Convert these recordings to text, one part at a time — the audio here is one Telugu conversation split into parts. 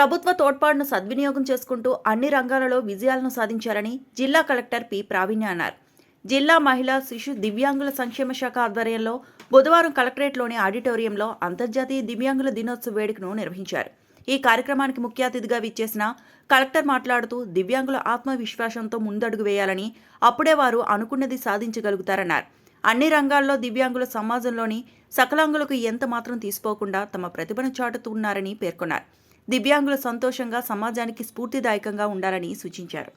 ప్రభుత్వ తోడ్పాటును సద్వినియోగం చేసుకుంటూ అన్ని రంగాలలో విజయాలను సాధించారని జిల్లా కలెక్టర్ పి ప్రావీణ్య అన్నారు. జిల్లా మహిళా శిశు దివ్యాంగుల సంక్షేమ శాఖ ఆధ్వర్యంలో బుధవారం కలెక్టరేట్లోని ఆడిటోరియంలో అంతర్జాతీయ దివ్యాంగుల దినోత్సవ వేడుకను నిర్వహించారు. ఈ కార్యక్రమానికి ముఖ్య అతిథిగా విచ్చేసిన కలెక్టర్ మాట్లాడుతూ దివ్యాంగుల ఆత్మవిశ్వాసంతో ముందడుగు వేయాలని, అప్పుడే వారు అనుకున్నది సాధించగలుగుతారన్నారు. అన్ని రంగాల్లో దివ్యాంగుల సమాజంలోని సకలాంగులకు ఎంత మాత్రం తీసిపోకుండా తమ ప్రతిభను చాటుతున్నారని పేర్కొన్నారు. దివ్యాంగులు సంతోషంగా సమాజానికి స్ఫూర్తిదాయకంగా ఉండాలని సూచించారు.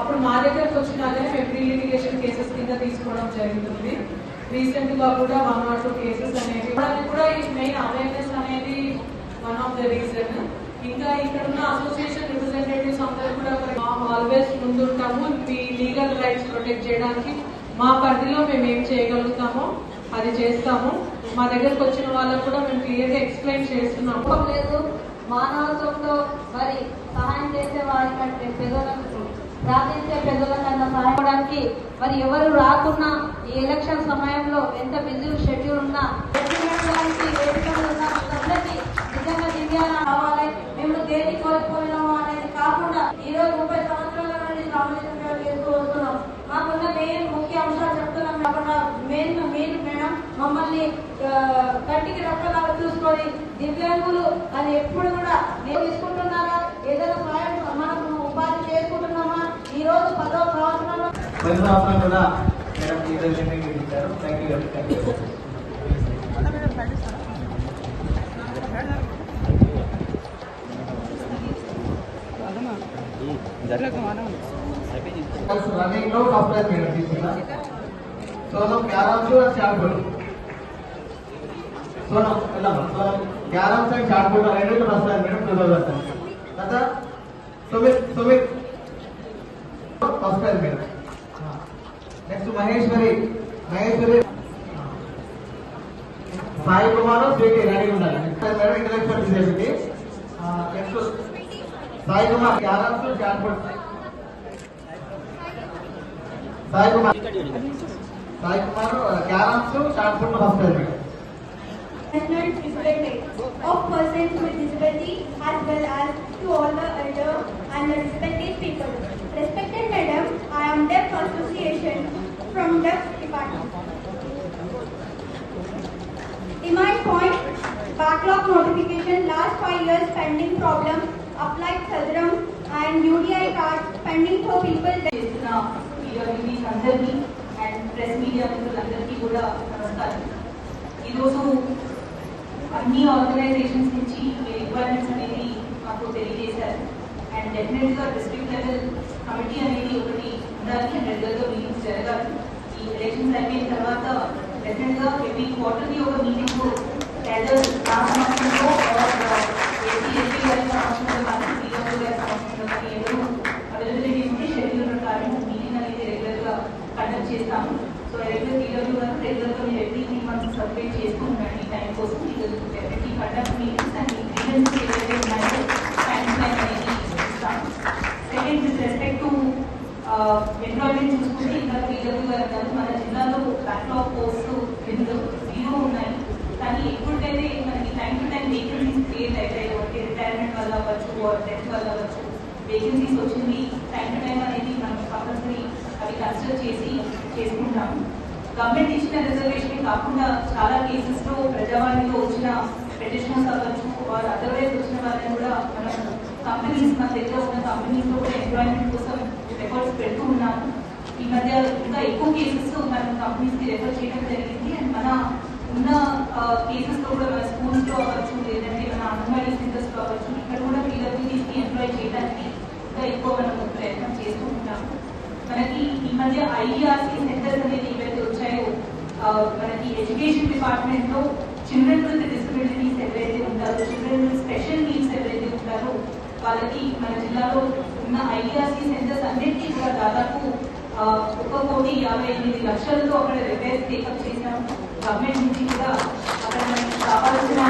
అప్పుడు మా దగ్గరకు వచ్చినాకనే మేము ప్రీ లిటిగేషన్ కేసెస్ కింద తీసుకోవడం జరుగుతుంది. రీసెంట్ గా కూడా 1 or 2 కేసెస్ అనేవి కూడా ఈ మెయిన్ అవేర్నెస్ అనేది వన్ ఆఫ్ ద రీజన్. ఇంకా ఇక్కడ ఉన్న అసోసియేషన్ రిప్రజెంటేటివ్స్ అందరూ కూడా ఆల్వేస్ ముందుంటాము. మీ లీగల్ రైట్స్ ప్రొటెక్ట్ చేయడానికి మా పరిధిలో మేము ఏం చేయగలుగుతామో అది చేస్తాము. మా దగ్గరకు వచ్చిన వాళ్ళకు కూడా మేము క్లియర్ గా ఎక్స్ప్లెయిన్ చేస్తున్నాము. లేదు మానవత్వంతో మరి సహాయం చేసే వారి కంటే పెద్దలకు ప్రార్థించే పెద్దలకన్నా సహాయపడడానికి మరి ఎవరు రాకున్నా ఈ ఎలక్షన్ సమయంలో ఎంత బిజీ షెడ్యూల్ ఉన్నా అందరికీ నిజంగా దివ్యాంగ కావాలి. మేము దేన్ని కోల్పోయినాము అనేది కాకుండా ఈ రోజు 30 సంవత్సరాల నుండి సామాజిక సేవ చేస్తూ వస్తున్నాం. మాకున్న మెయిన్ ముఖ్య అంశాలు చెప్తున్నాం కాకుండా మెయిన్ మేడం మమ్మల్ని కంటికి రక్కలాగా చూసుకొని దివ్యాంగులు అని ఎప్పుడు కూడా నేను తీసుకుంటున్నారా, ఏదైనా సహాయం మనం ఉపాధి చేసుకుంటున్నామా, ఈ రోజు 10వ సంవత్సరంలో కూడా रनिंग लो सॉफ्टवेयर में తీసుకున్నా సోనం 11 స్టార్ట్ కొడు సోనం ఎలా సోనం 11 से स्टार्ट కొడు రెండు రాస్తారు మేడం చదవగలుగుతారు కదా. Sumit software madam. Next Maheshwari Sai Kumar Sweety ready ఉండాలి. Madam intellectual disability. Next Sai Kumar 11 से स्टार्ट కొడు साई कुमार 11 से स्टार्ट करना होता है. National Disability of persons with disability as well as to all the elder and the respected people. Respected Madam, I am Deaf Association from Deaf Department. Demand point, backlog notification, last 5 years pending problem, applied Sadram and UDI card pending for people. అందరికీ అండ్ ప్రెస్ మీడియా మిత్రులందరికీ కూడా నమస్కారం. ఈరోజు అన్ని ఆర్గనైజేషన్స్ నుంచి మీ రిక్వైర్మెంట్స్ అనేది మాకు తెలియజేశారు. అండ్ డెఫినెట్గా డిస్ట్రిక్ట్ లెవెల్ కమిటీ అనేది ఒకటి ఉండాలి అండ్ రెగ్యులర్గా మీటింగ్స్ జరగాలి. ఈ ఎలక్షన్స్ అయిపోయిన తర్వాత డెఫినెట్గా ఎవ్రీ క్వార్టర్లీ ఒక మీటింగ్ ఏదర్ నా సమక్షంలో ఏపీ గారి సమక్షంలో కానీ పీఎంఓ గారి సమక్షంలో కానీ ఎవరు అవైలబిలిటీ ఉంటే షెడ్యూల్ ప్రకారం మీటింగ్ అనేది రెగ్యులర్గా కండక్ట్ చేస్తాము. సో రెగ్యులర్ పీడబ్ల్యూ గారు రెగ్యులర్గా మీరు ఎవ్రీ 3 months సబ్మిట్ చేస్తూ ఉండండి. ఈ టైం కోసం డెఫినెట్లీ కండక్ట్ మీటింగ్స్ అండ్ ఈ గ్రీవెన్స్ ఏవైతే ఉన్నాయో టైం లైన్ అనేది ఇస్తాము. Second with respect to employment చూసుకుంటే ఇంకా పీడబ్ల్యూ గారు అన్నారు మన జిల్లాలో బ్యాక్లాగ్ పోస్ట్ 0 ఉన్నాయి. కానీ ఎప్పుడైతే మనకి time to time vacancies create అవుతాయో అంటే రిటైర్మెంట్ వల్ల అవ్వచ్చు డెత్ వల్ల అవ్వచ్చు వేకెన్సీస్ వచ్చింది టైం టు టైం అనేది మనం కంపల్సరీ అవి కన్సిడర్ చేసి చేసుకుంటాము. గవర్నమెంట్ ఇచ్చిన రిజర్వేషన్ కాకుండా చాలా కేసెస్లో ప్రజావాణిలో వచ్చిన పెటిషన్స్ అవ్వచ్చు ఆర్ అదర్వైజ్ వచ్చిన వాళ్ళని కూడా మనం కంపెనీస్ మన దగ్గర ఉన్న కంపెనీస్లో కూడా ఎంప్లాయ్మెంట్ కోసం ఎఫర్ట్స్ పెడుతూ ఉన్నాము. ఈ మధ్య ఇంకా ఎక్కువ కేసెస్ మనం కంపెనీస్కి రెఫర్ చేయడం జరిగింది. అండ్ మన ఉన్న కేసెస్లో కూడా మన స్కూల్స్లో అవ్వచ్చు లేదంటే మన అంగన్వాడీ సెంటర్స్లో అవ్వచ్చు ఇక్కడ కూడా పీడబ్ల్యూడీస్కి ఎంప్లాయ్ చేయడానికి ఇంకా ఎక్కువ మనం ప్రయత్నం చేస్తూ ఉంటాము. మనకి ఈ మధ్య ఐఈఆర్సీ సెంటర్స్ అనేది ఏవైతే వచ్చాయో మనకి ఎడ్యుకేషన్ డిపార్ట్మెంట్ లో చిల్డ్రన్ విత్ డిసబిలిటీస్ ఎవరైతే ఉంటారో చిల్డ్రన్ విత్ స్పెషల్ నీడ్స్ ఎవరైతే ఉంటారో వాళ్ళకి మన జిల్లాలో ఉన్న ఐఈఆర్సీ సెంటర్స్ అన్నిటికీ కూడా దాదాపు 1,58,00,000 అక్కడ రిపేర్స్ టేకప్ చేశాము. గవర్నమెంట్ నుంచి కూడా అక్కడ మనకి కావాల్సిన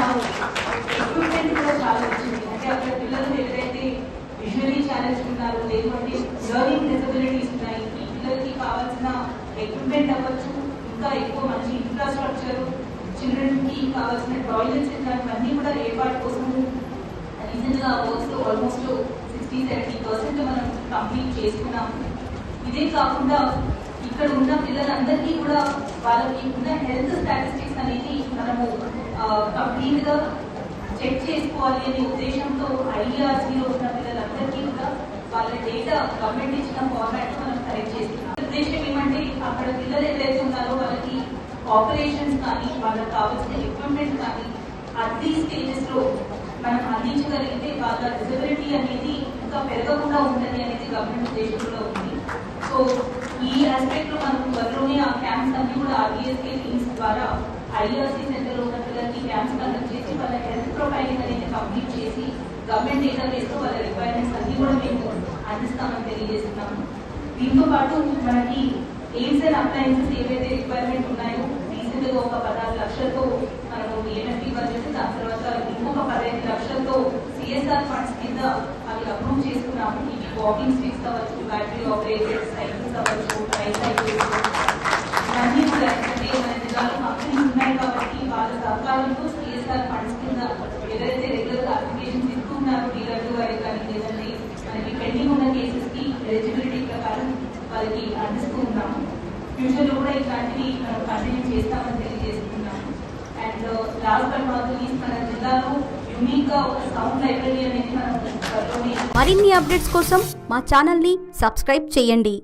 ఎక్విప్మెంట్ కూడా చాలా వచ్చింది. అంటే అక్కడ పిల్లలు ఎవరైతే విజువల్లీ ఛాలెంజ్ ఉన్నారు లేకపోతే లెర్నింగ్ డిసబిలిటీస్ ఉన్నాయి ఈ పిల్లలకి కావాల్సిన ఎక్విప్మెంట్ అవ్వచ్చు ఇంకా ఎక్కువ మంచి ఇన్ఫ్రాస్ట్రక్చర్ కావాల్సిన టాయిలెట్స్ ఇట్లాంటివన్నీ కూడా ఏర్పాటు కోసం రీసెంట్గా వర్క్స్ ఆల్మోస్ట్ 60-70% మనం కంప్లీట్ చేసుకున్నాము. ఇదే కాకుండా ఇక్కడ ఉన్న పిల్లలందరికీ కూడా వాళ్ళకి ఉన్న హెల్త్ స్టాటిస్టిక్స్ అనేది మనము కంప్లీట్ గా చెక్ చేసుకోవాలి అనే ఉద్దేశంతో ఐఆర్సీలో ఉన్న పిల్లలందరికీ కూడా వాళ్ళ డేటా గవర్నమెంట్ ఇచ్చిన ఫార్మాట్ మనం కరెక్ట్ చేస్తున్నాం. ఉద్దేశం ఏమంటే అక్కడ పిల్లలు ఎవరైతే ఉన్నారో వాళ్ళకి ఆపరేషన్స్ కానీ వాళ్ళకి కావాల్సిన ఎక్విప్మెంట్ కానీ అన్ని స్టేజెస్ లో మనం అందించగలిగితే వాళ్ళ డిజబిలిటీ అనేది ఇంకా పెరగకుండా ఉంటుంది అనేది గవర్నమెంట్ ఉద్దేశంలో ఉంది. సో ఈ ఆస్పెక్ట్ లో మనం త్వరలోనే ఆ క్యాంప్స్ అన్ని కూడా ఆర్బీఎస్కే టీమ్స్ ద్వారా ఐఆర్సీ సెంటర్ లో ఉన్న పిల్లలకి క్యాంప్స్ కండక్ట్ చేసి వాళ్ళ హెల్త్ ప్రొఫైలింగ్ అనేది కంప్లీట్ చేసి గవర్నమెంట్ డేటాబేస్ లో వాళ్ళ రిక్వైర్మెంట్స్ అన్ని కూడా మేము అందిస్తామని తెలియజేస్తున్నాము. దీంతో పాటు మనకి ఎయిమ్స్ అండ్ అప్లయన్సెస్ ఏవైతే రిక్వైర్మెంట్ ఉన్నాయో రీసెంట్ గా ఒక 16 లక్షలతో మనము డిఎంఎఫ్టీ బడ్జెట్, దాని తర్వాత ఇంకొక 15 లక్షలతో సిఎస్ఆర్ ఫండ్స్ కింద అవి అప్రూవ్ చేసుకున్నాము. ఇవి వాకింగ్ స్టిక్స్ అవ్వచ్చు, బ్యాటరీ ఆపరేటెడ్ సైకిల్స్ అవ్వచ్చు, ట్రైసైకిల్స్ ఇవన్నీ కూడా అంటే మన జిల్లాలో కంపెనీస్ ఉన్నాయి కాబట్టి వాళ్ళ సహకారంతో సిఎస్ఆర్ ఫండ్స్ కింద ఎవరైతే రెగ్యులర్ గా అప్లికేషన్స్ ఇస్తున్నారో డీలర్లు వారికి కానీ లేదంటే మనకి పెండింగ్ ఉన్న కేసెస్ కి ఎలిజిబిలిటీ ప్రకారం వాళ్ళకి అందిస్తూ ఉన్నాము. ఫ్యూచర్ లో కూడా ఇట్లాంటివి మనం కంటిన్యూ చేస్తామని తెలియజేస్తున్నాము. And last but not least మన జిల్లాలో యూనిక్ గా ఒక సౌండ్ లైబ్రరీ అనేది మనం త్వరలోనే మరిన్ని అప్డేట్స్ కోసం మా ఛానల్ని సబ్స్క్రైబ్ చేయండి.